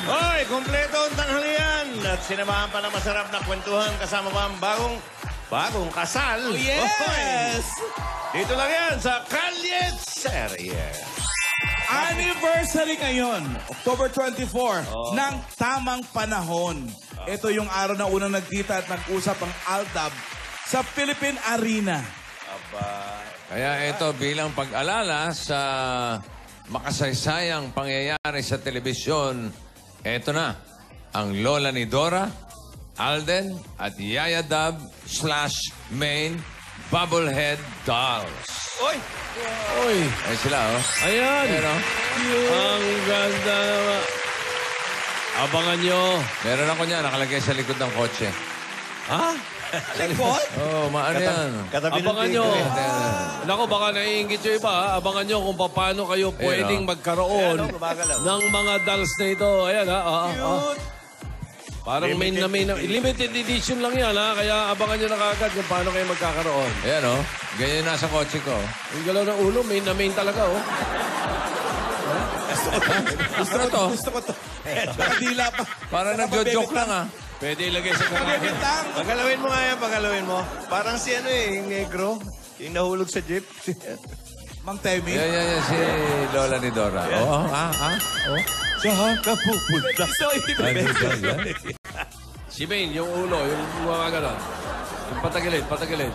Hoy, kumpleto ang tanghalian. At sinamahan pa ng masarap na kwentuhan kasama pa ang bagong kasal. Oh, yes! Dito lang yan sa Kalye Serye. Anniversary ngayon, October 24, ng Tamang Panahon. Ito yung araw na unang nagkita at nag-usap ang Aldab sa Philippine Arena. Kaya ito bilang pag-alala sa makasaysayang pangyayari sa telebisyon, ito na ang lola ni Dora, Alden at Yaya Dab / Main Bubblehead Dolls. Oy! Oy! Ay sila, oh. Ayan! Pero, Ang ganda naman. Abangan nyo. meron ako niya nakalagay sa likod ng kotse. Ha? Likod? Oh, maano yan? Katabi ng Abangan nyo. tigre. Naku, baka naiingit yung iba. Ha? Abangan nyo kung paano kayo pwedeng magkaroon Ayan, gumagalaw. ng mga dolls na ito. Ayan, ha? Parang limited edition lang yan, ha? Kaya abangan nyo na kagad kung paano kayo magkakaroon. Ayan, oh. Ganyan nasa kotse ko. Yung galaw ng ulo, main na main talaga, oh. Gusto ko to. Gusto ko to. Nakadila pa. Parang nagjo-joke lang, ah. Pwede ilagay sa garahe. Bibitang. Pagalawin mo nga yan, pagalawin mo. Parang si yung negro. Yung nahulog sa jeep. Mang Temi. Yan, si lola ni Dora. Oh, oh. Saan ka pupunta? Si Main, yung ulo, yung mga gano'n. Yung patagilid.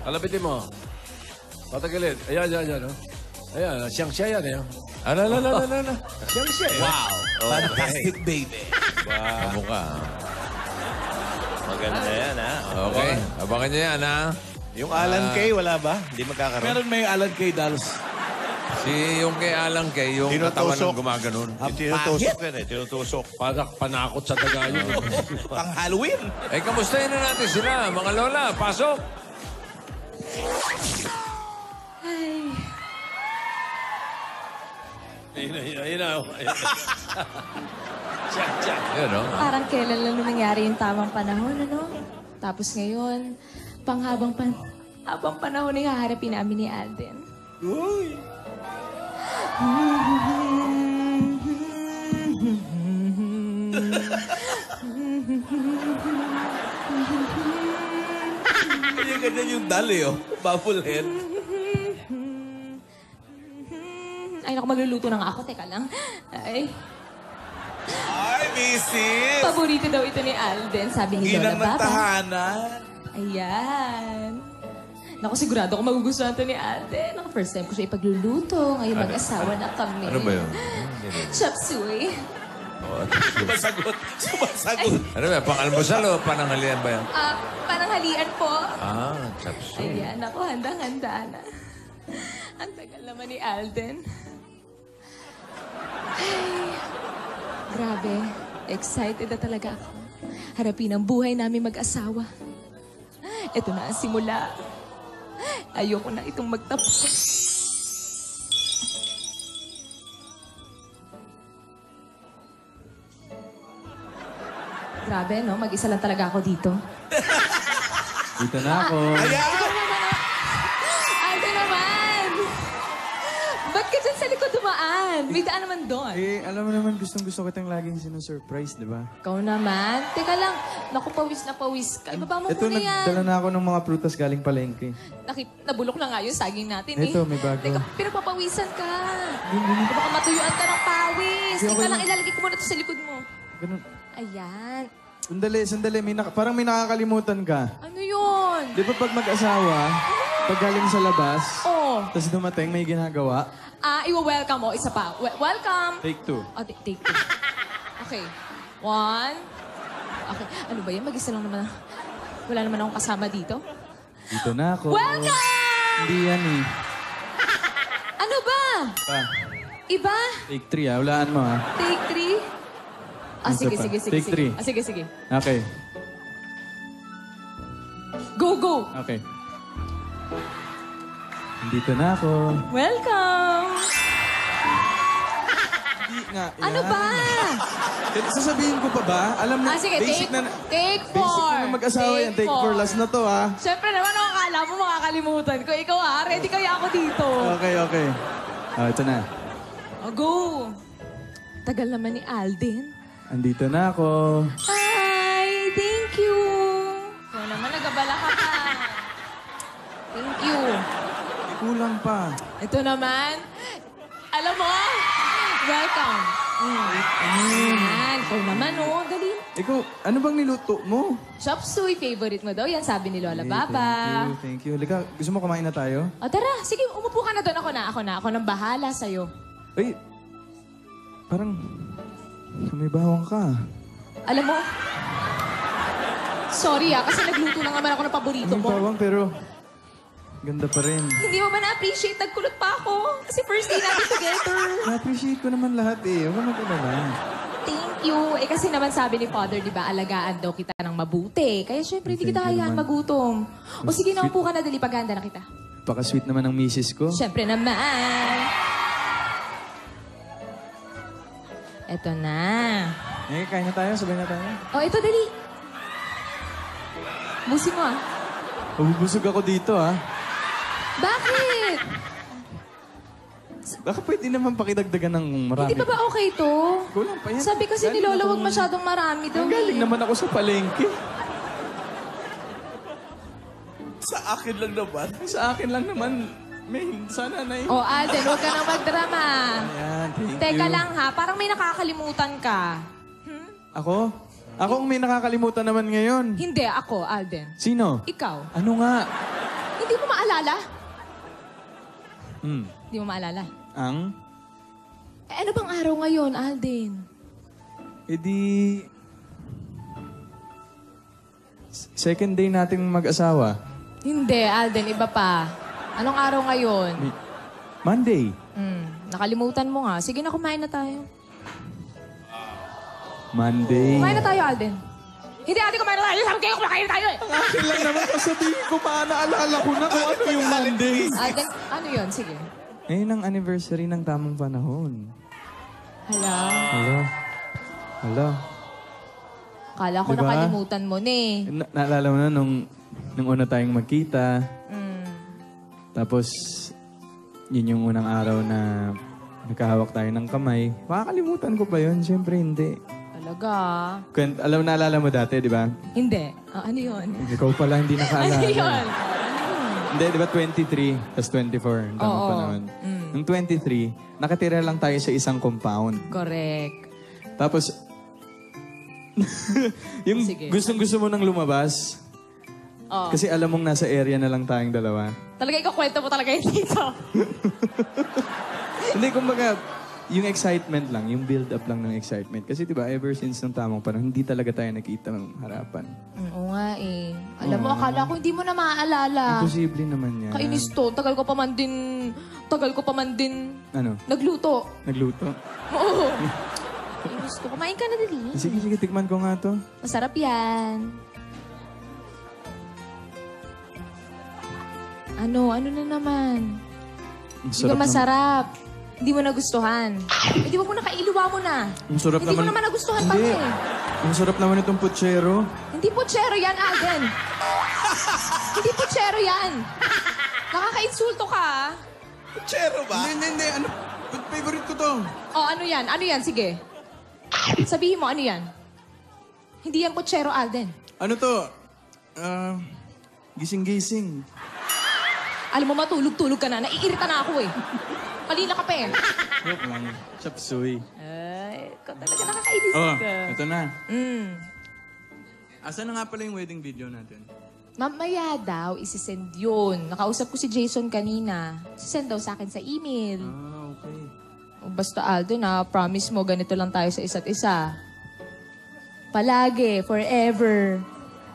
Alapitin mo. Patagilid. Ayan, oh. Ayan, siyang siya yan, eh. Ala. Siyang siya, eh. Wow. Fantastic baby. Kamukha. Maganda yan, ha? Okay, abangan niyo yan, ha? Yung Alan Kay, wala ba? Hindi magkakaroon. Meron may Alan K. Dolls. Yung kay Alang Kay, yung katawan ng gumaganon. Yung tinutusok yan, tinutusok. Panakot sa daga yun. Pang Halloween. Eh, kamustahin na natin sila, mga lola. Pasok! Ayun na. Check. Yan, no? Parang kailan lang nangyari yung tamang panahon, ano? Tapos ngayon, habang panahon na haharapin namin ni Alden. Uy. Ganyan yung dali, oh. Bubblehead. Ay, naku, magluluto na nga ako. Teka lang. Ay, Ay, misis. paborito daw ito ni Alden. Sabi ni Lola Ginang ng Baba. tahanan. Ayan. Naku, sigurado ko magugustuhan ito ni Alden. Naku, first time ko siya ipagluluto. Ngayon mag-asawa na kami. Ano ba yun? Chop suey. Sumasagot. Ano ba? Pang-almusal o pananghalian ba yan? Pananghalian po. Chapsuy. Ayan, ako, handang-handa na. Ang tagal naman ni Alden. Ay, grabe. Excited na talaga ako. Harapin ang buhay namin mag-asawa. Ito na ang simula. Ayoko na itong magtapos. Grabe, no? Mag-isa lang talaga ako dito. Dito na ako. Ayan! Alden naman! Ba't ka dyan sa likod dumaan? May daan naman doon. Eh, alam mo naman, gustong-gusto kitang laging sinusurprise, di ba? Ikaw naman. Teka lang. Naku, pawis na pawis ka. Ibaba mo Ito, muna yan. nagdala na ako ng mga prutas galing palengke. Nabulok na nga yung saging natin Ito, eh. may bago. Teka, pinapapawisan ka. Baka matuyuan ka ng pawis. Hindi, Teka okay lang, lang. ilalagay ko muna ito sa likod mo. Ganun. Ayan. Sandali. Parang may nakakalimutan ka. Ano yun? Di ba pag mag-asawa, pag galing sa labas, Oh. tapos dumating, may ginagawa, Iwa-welcome mo. Isa pa. Welcome. take two. Oh, take two. Okay. One. Okay. Ano ba yan? Mag-isa lang naman. Wala naman akong kasama dito. Dito na ako. Welcome! Hindi yan eh. Ano ba? Pa, Iba? take three ah. Hulaan mo ah. Take three? Isa Sige, pa. sige. Take three. Sige. Okay. Go! Okay. Dito na ako. Welcome! Hindi nga. Ano ba? Sasabihin ko pa ba? Alam na, Sige, basic take basic four. na mag-asawa yan. Take four. Last na to ah. Siyempre naman, ako akala mo makakalimutan ko. Ikaw ready kaya ako dito. Okay. Ito na. Go! Tagal naman ni Alden. Andito na ako. Ay, thank you. Ikaw naman, nagabala ka pa. Thank you. Kulang pa. Ito naman, alam mo, welcome. Yan, ikaw naman, oh, dali. Ikaw, ano bang niluto mo? Chop suey, favorite mo daw. Yan, sabi ni Lola Baba. Thank you. Lika, gusto mo kumain na tayo? O, tara, sige, umupo ka na doon. Ako nang bahala sa'yo. Ay, parang may bawang ka. Alam mo, sorry kasi nagluto lang naman ako ng paborito May mo. bawang pero ganda pa rin. Hindi mo ba na-appreciate? Nagkulot pa ako. Kasi first day natin together. Na-appreciate ko naman lahat eh. Huwag ka mag-alala. Thank you. Kasi naman sabi ni Father, di ba, alagaan daw kita ng mabuti. Kaya syempre, hindi kita Thank you hayaan naman. magutom. O sige, naupo ka na, dali, paghanda na kita. Paka-sweet naman ng misis ko. Syempre naman. Eto na. Eh, kain na tayo. Sabay na tayo. O, ito, dali. Busi mo, ah. Mabubusog ako dito ah. Bakit? Baka pwede naman pakidagdagan ng marami. Hindi pa ba okay to? Kulang pa yan. Sabi kasi ni Galing Lola, akong- huwag masyadong marami daw. Galing naman ako sa palengke. Sa akin lang naman. Sa akin lang naman. May, sana na O, Alden, huwag ka nang magdrama. Ayan, thank Teka you. lang ha, parang may nakakalimutan ka. Ako? Ako ang may nakakalimutan naman ngayon. Hindi, ako, Alden. Sino? Ikaw. Ano nga? Hindi mo maalala? Hmm. Hindi mo maalala? Ang? Eh, ano bang araw ngayon, Alden? E di... Second day nating mag-asawa. Hindi, Alden, iba pa. Anong araw ngayon? Monday. Nakalimutan mo nga. Sige na, kumain na tayo. Monday. Kumain na tayo, Alden. Hindi, ate, kumain na tayo. Sabi kayo, kumakain na tayo eh. Akin lang naman kasabihin ko pa. Naalala ko na kung ano yung Monday. Alden, ano yun? Sige. Ngayon ang anniversary ng tamang panahon. Hala. Hala. Hala. Kala ko Diba? nakalimutan mo na eh. Naalala mo na nung una tayong magkita. Tapos, yun yung unang araw na nagkahawak tayo ng kamay. Makakalimutan ko ba yun? Siyempre, hindi. Talaga. Naalala mo dati, di ba? Hindi. Ano yun? Ikaw pala hindi nakaalala. Ano yun? Hindi, di ba 23, tapos 24, ang tamang Oo. panahon. Nung 23, nakatira lang tayo sa isang compound. Correct. Tapos, yung Sige. gustong-gusto mo nang lumabas, Oh. kasi alam mong nasa area na lang tayong dalawa. Talaga ikaw kwento mo talaga yun dito. Hindi, kumbaga, yung excitement lang, yung build-up lang ng excitement. Kasi diba, ever since nung tamang panahon, hindi talaga tayo nakita ng harapan. Oo nga eh. Alam mo, akala ko hindi mo na maaalala. Imposible naman yan. Kainis to. Tagal ko pa man din Ano? nagluto. Nagluto? Oo. Kainis to. Kumain ka na dali. Sige, tikman ko nga to. Masarap yan. Ano na naman? Ang Hindi ba masarap? Hindi mo nagustuhan. Eh, di ba mo nakailiwa mo na? Ang sarap Hindi mo naman. naman nagustuhan pa Hindi. eh. Ang sarap naman itong putsero. Hindi putsero yan, Alden. Hindi putsero yan. Nakaka-insulto ka, ah. Chero ba? Hindi. Ano? Favorite ko to. Oh, ano yan? Ano yan? Sige. Sabihin mo, ano yan? Hindi yan putsero, Alden. Ano to? Gising-gising. Alam mo, matulog-tulog ka na. Naiirita na ako eh. Palila ka pa eh. Joke lang. Chop suey. Ay, ikaw talaga nakakainis Oh, ka. ito na. Mm. Asan na nga pala yung wedding video natin? Mamaya daw, isisend yun. Nakausap ko si Jason kanina. Sisend daw sa akin sa email. Okay. Basta Aldo na, promise mo, ganito lang tayo sa isa't isa. Palagi, forever.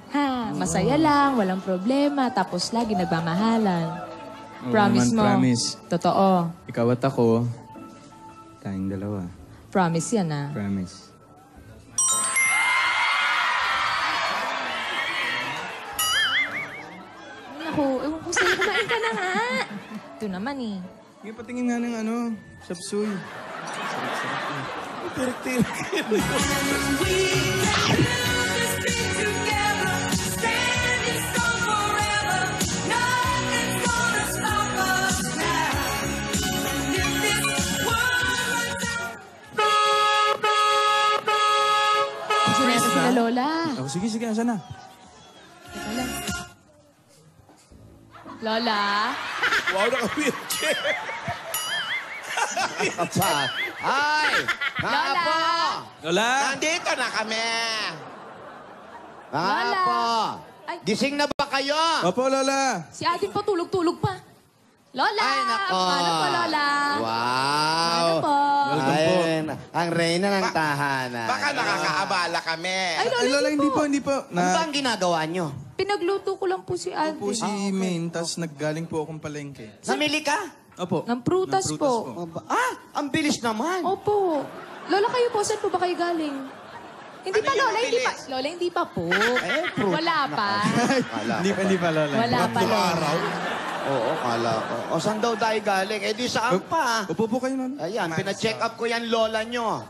Ha, masaya lang, walang problema, tapos lagi nagmamahalan. Oo Promise naman, mo. promise. Totoo. Ikaw at ako, tayong dalawa. Promise yan, ah. Promise. Naku, ewan ko sa'yo, kumain ka na nga. Ito naman eh. Sige, patingin nga ng ano, chop suey. Lola. Oh, sige, asan na? Teka lang. Lola? Wow, naka-wheelchair. Apa? Ay! Apo! Lola! Nandito na kami! Lola! Apo! Ay. Gising na ba kayo? Opo, Lola. Si Ading pa tulog-tulog pa. Lola! Ay, nako! Paano po, Lola? Wow! Paano po? Welcome po. Ang reyna ng tahanan. Baka nakakaabala kami. Ay, Lola, Ay, Lola, hindi po. Ano ba ang ginagawa nyo? Pinagluto ko lang po si Ading. Po si Maine, tas naggaling po akong palengke. Namili ka? Opo. Ng prutas po. Ang bilis naman. Opo. Lola, kayo po, saan po ba kayo galing? Hindi Ano pa, yung Lola, hindi pa. mabilis? Lola, hindi pa po. Wala pa. Hindi pa, Lola. Wala pa, Lola. Oo, kala ko. O, saan daw tayo galing? Eh, di saan pa? Upo po kayo, Lola. Ayan, pina-check up ko yan, lola nyo.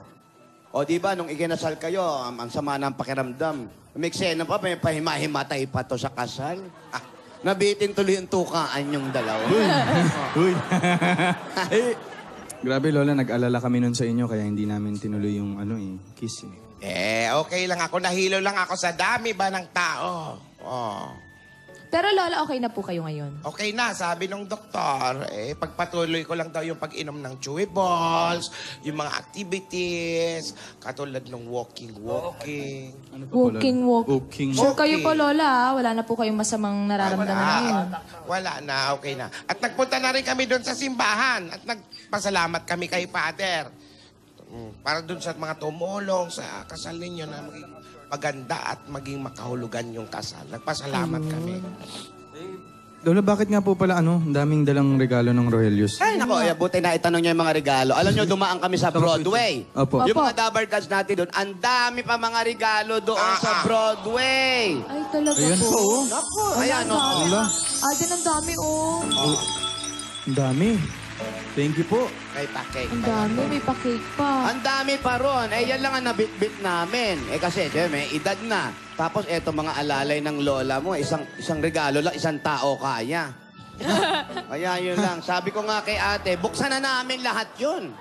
O, di ba, nung ikinasal kayo, ang sama ng pakiramdam. May eksena pa, may pahimahimatay pa to sa kasal. Nabitin tuloy yung tukaan yung dalawa. Uy. Grabe, Lola, nag-alala kami nun sa inyo, kaya hindi namin tinuloy yung kiss. Okay lang ako. Nahilo lang ako sa dami ba ng tao. Pero Lola, okay na po kayo ngayon. Okay na, sabi ng doktor. Pagpatuloy ko lang daw yung pag-inom ng chewables, yung mga activities, katulad ng walking. Ano pa po, Lola? Walking. Sure kayo po, Lola, ha? Wala na po kayong masamang nararamdaman ngayon. Wala na, okay na. At nagpunta na rin kami doon sa simbahan at nagpasalamat kami kay Father. Para doon sa mga tumulong sa kasal ninyo na maging maganda at maging makahulugan yung kasal. Nagpasalamat kami. Lola, bakit nga po pala ang daming dalang regalo ng Rohelios? Ay, nako, buti na itanong niya yung mga regalo. Alam niyo, dumaan kami sa Broadway. Opo. Yung mga Dabber Cats natin doon, ang dami pa mga regalo doon sa Broadway. Ay, talaga Ayan po. po, oh. Nako, ayan, o. Lola, Adin, ang dami, oh. ang dami. Thank you po. May pa-cake. Ang dami, may pa-cake pa. Ang dami pa ron. Yan lang ang nabit-bit namin. Kasi, may edad na. Tapos, eto mga alalay ng lola mo, isang regalo lang, isang tao kaya. Kaya yun lang. Sabi ko nga kay ate, buksan na namin lahat yun.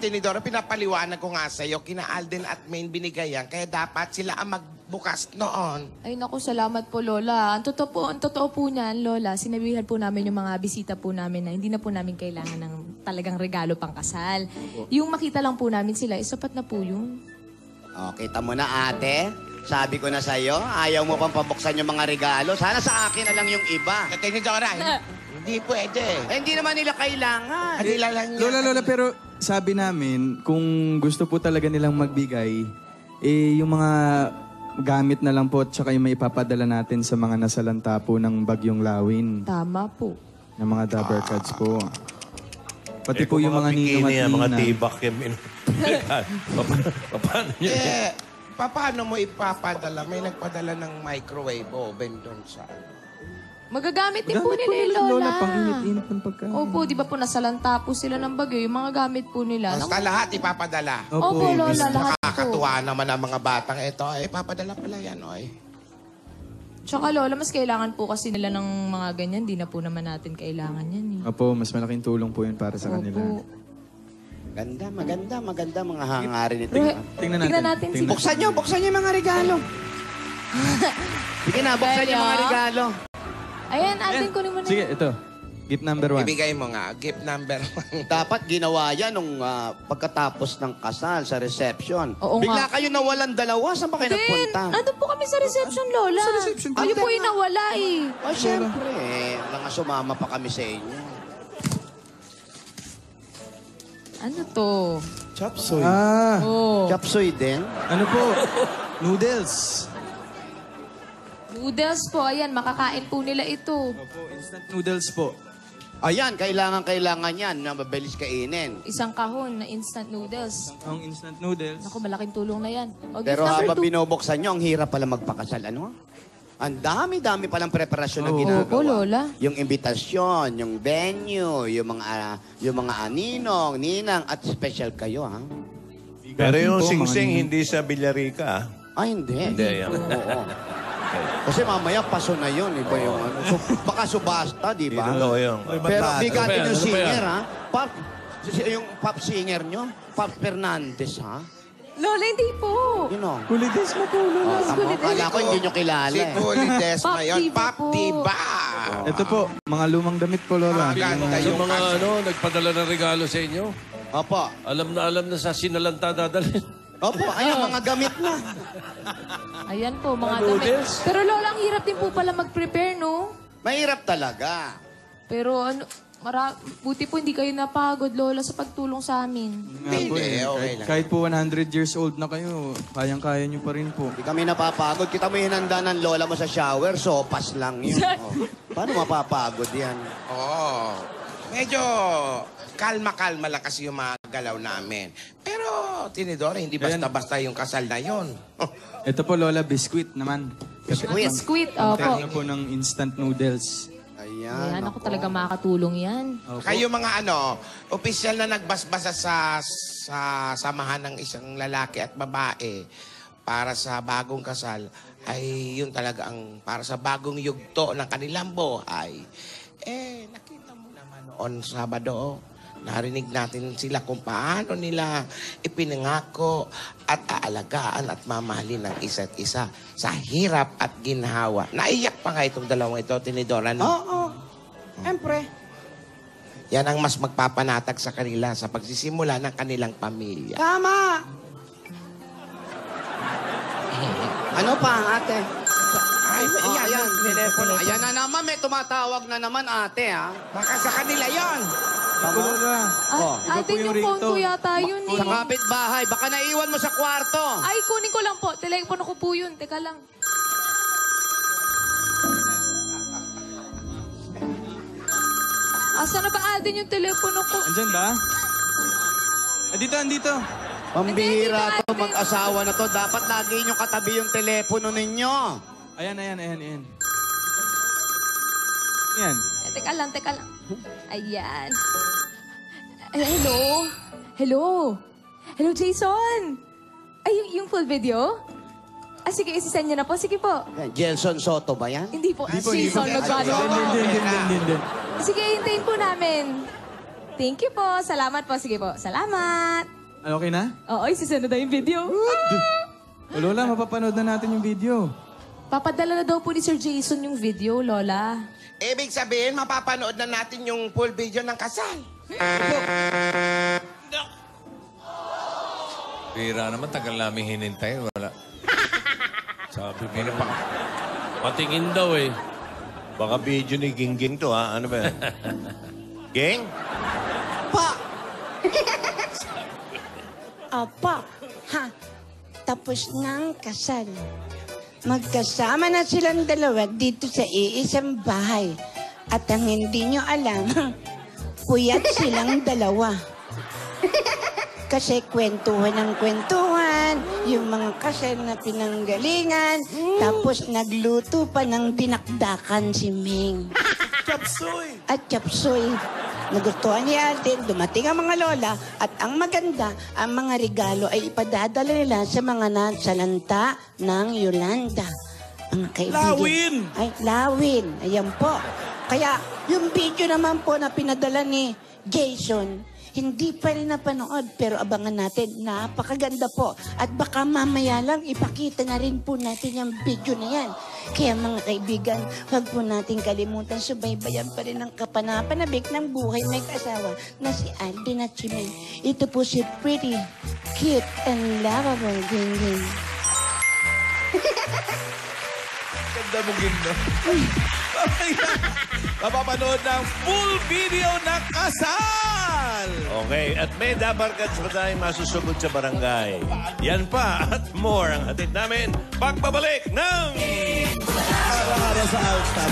Tinidora, pinapaliwanag ko nga sa'yo, kina Alden at Maine binigay yan, kaya dapat sila ang magbukas noon. Ay, naku, salamat po, Lola. Ang totoo po niyan, Lola, sinabihan po namin yung mga bisita po namin na hindi na po namin kailangan ng talagang regalo pang kasal. Yung makita lang po namin sila, sapat na po yun. O, kita mo na ate. Sabi ko na sa'yo, ayaw mo pang pabuksan yung mga regalo. Sana sa akin na lang yung iba. Tinidora, hindi pwede. Hindi naman nila kailangan. Kanila lang yan. Lola, pero sabi namin, kung gusto po talaga nilang magbigay, yung mga gamit na lang po at saka yung may ipapadala natin sa mga nasalanta po ng Bagyong Lawin. Tama po. Ng mga Dabber Cats po. Pati po yung mga ninong at mga nina. tibak yan. Paano yun? Paano mo ipapadala? May nagpadala ng microwave oven doon sa... Magagamit din po Gamit nila, po Lola. Pang init-init ng pagkain. Opo, di ba po nasalanta po sila ng bagyo, yung mga gamit po nila. Basta lahat ipapadala. Opo, Lola, lahat po. Nakakatuwa naman ang mga batang ito. Ipapadala pala yan, oy. Tsaka Lola, mas kailangan po kasi nila ng mga ganyan. Di na po naman natin kailangan yan eh. Opo, mas malaking tulong po yun para sa kanila. Opo. Maganda mga hangarin ito. Tingnan natin. Sige. Buksan niyo yung mga regalo. Sige na, buksan niyo yung mga regalo. Ayan, atin ko naman. Sige, ito. Gift number 1. Ibigay mo nga, gift number 1. Dapat ginawa yan nung pagkatapos ng kasal sa reception. Oo Bigla nga. kayo nawalan dalawa. Saan ba kayo nagpunta? Nandun po kami sa reception, Lola. Sa reception? Kayo po yung nawala eh. Oh, syempre. Wala nga sumama pa kami sa inyo. Ano to? Chop suey. Oh. Chapsoy din. Ano po? Noodles. Noodles po. Ayan, makakain po nila ito. Opo, instant noodles po. Ayan, kailangan yan na mabilis kainin. Isang kahon na instant noodles. Ang instant noodles. Naku, malaking tulong na yan. O, Pero gift number habang 2. binubuksan nyo, ang hirap pala magpakasal. Ano? Ang dami-dami palang preparasyon na Oo. ginagawa. Opo, Lola. Yung imbitasyon, yung venue, yung mga aninong, ninang, at special kayo, ha? Pero yung Po, mga sing-sing, ninong. hindi sa Villarica. Ay, hindi. Hindi, yan. Oo. Kasi mamaya paso na yun, iba yung ano. So, baka subasta, di ba? Totoo yun. Pero bigatin yung Ano ba singer, yan? ha? Yung pop singer nyo, Pop Fernandez, ha? Lola, hindi po. You know. Kulit mo po, Lola. Kala ko hindi nyo kilala. Si Kuli Desma Pop yun. Diva Pop po. Diva. Ito po, mga lumang damit po, Lola. Maganda Sa yung mga kasal. nagpadala ng regalo sa inyo, Opo. alam na sa sinalanta dadalhin. Opo, ayan, mga gamit na. Ayan po, mga Mga damit. noodles. Pero Lola, ang hirap din po pala mag-prepare, no? Mahirap talaga. Pero ano, buti po hindi kayo napagod, Lola, sa pagtulong sa amin. Nga po, Hindi, okay lang. Kahit po 100 years old na kayo, kayang-kaya nyo pa rin po. Hindi kami napapagod. Kita mo yung hinanda ng lola mo sa shower, sopas lang yun. Oh. Paano mapapagod yan? Oo. Medyo kalma-kalma lang kasi yung mga galaw namin. Pero, Tinidora, hindi basta-basta yung kasal na yun. Ito po, Lola, biscuit naman. Squid, opo. Kaya po ng instant noodles. Ayan, ako talaga makakatulong yan. Opo. Kayo mga opisyal na nagbasbasa sa samahan ng isang lalaki at babae para sa bagong kasal, ay yun talaga ang para sa bagong yugto ng kanilang buhay. Nakita mo naman noon Sabado, narinig natin sila kung paano nila ipinangako at aalagaan at mamahalin ng isa't isa sa hirap at ginhawa. Naiyak pa nga itong dalawang ito, Tinidora. No? Oo. Siyempre. Yan ang mas magpapanatag sa kanila sa pagsisimula ng kanilang pamilya. Tama. Ano pa, ate? Ay, Ayan, telepono. Ayan na naman, may tumatawag na naman, ate, ha? baka sa kanila yon. Ito, Lola. Oh, Ate, yung phone ko yata yun eh. Sa kapitbahay, baka naiwan mo sa kwarto. Ay, kunin ko lang po. Telepono ko po yun. Teka lang. Asa na ba, Alden, yung telepono ko? Andyan ba? Andito. Pambihira Hindi, to, ate. mag-asawa na to. Dapat lagi nyo katabi yung telepono ninyo. Ayan. Ayan. Teka lang. Ayan. Ay, hello, Jason. Ay, yung full video? Sige, isisend niyo na po. Sige po. Yan, Jelson Soto ba yan? Hindi po. Hindi po. Jason Magano. Hindi. Sige, hintayin po namin. Thank you po. Salamat po. Sige po. Salamat. Okay na? Oo, isisend na daw yung video. O, Lola, mapapanood na natin yung video. Papadala na daw po ni Sir Jason yung video, Lola. Ibig sabihin, mapapanood na natin yung full video ng kasal. Bira naman, tagal namin hinintay. Wala. Sabi pa Hindi pa. patingin daw eh. Baka video ni Gingging to, ha? Ano ba yan? Ging? Opo. Ha? Tapos na ang kasal. Magkasama na silang dalawa dito sa iisang bahay. At ang hindi nyo alam, puyat silang dalawa. Kasi kwentuhan ng kwentuhan, yung mga kasal na pinanggalingan, tapos nagluto pa ng dinakdakan si Ming. Chapsoy! At chapsoy. Nagustuhan ni Alden, dumating ang mga lola, at ang maganda, ang mga regalo ay ipadadala nila sa mga nasalanta ng Yolanda. Ang kaibigan. Lawin! Ay, Lawin. Ayan po. Kaya, yung video naman po na pinadala ni Jason, hindi pa rin napanood, pero abangan natin, napakaganda po. At baka mamaya lang, ipakita na rin po natin yung video na yan. Kaya mga kaibigan, huwag po natin kalimutan, subaybayan pa rin ang kapanapanabik ng buhay may kasawa na si Alden at si May. Ito po si Pretty, Cute, and Lovable Gingging. Ganda mo, Gindo. Mapapanood ng full video ng kasal! Okay, at may dabarkads pa tayong masusugod sa barangay. Yan pa at more ang hatid namin pagbabalik ng... Para sa Altan.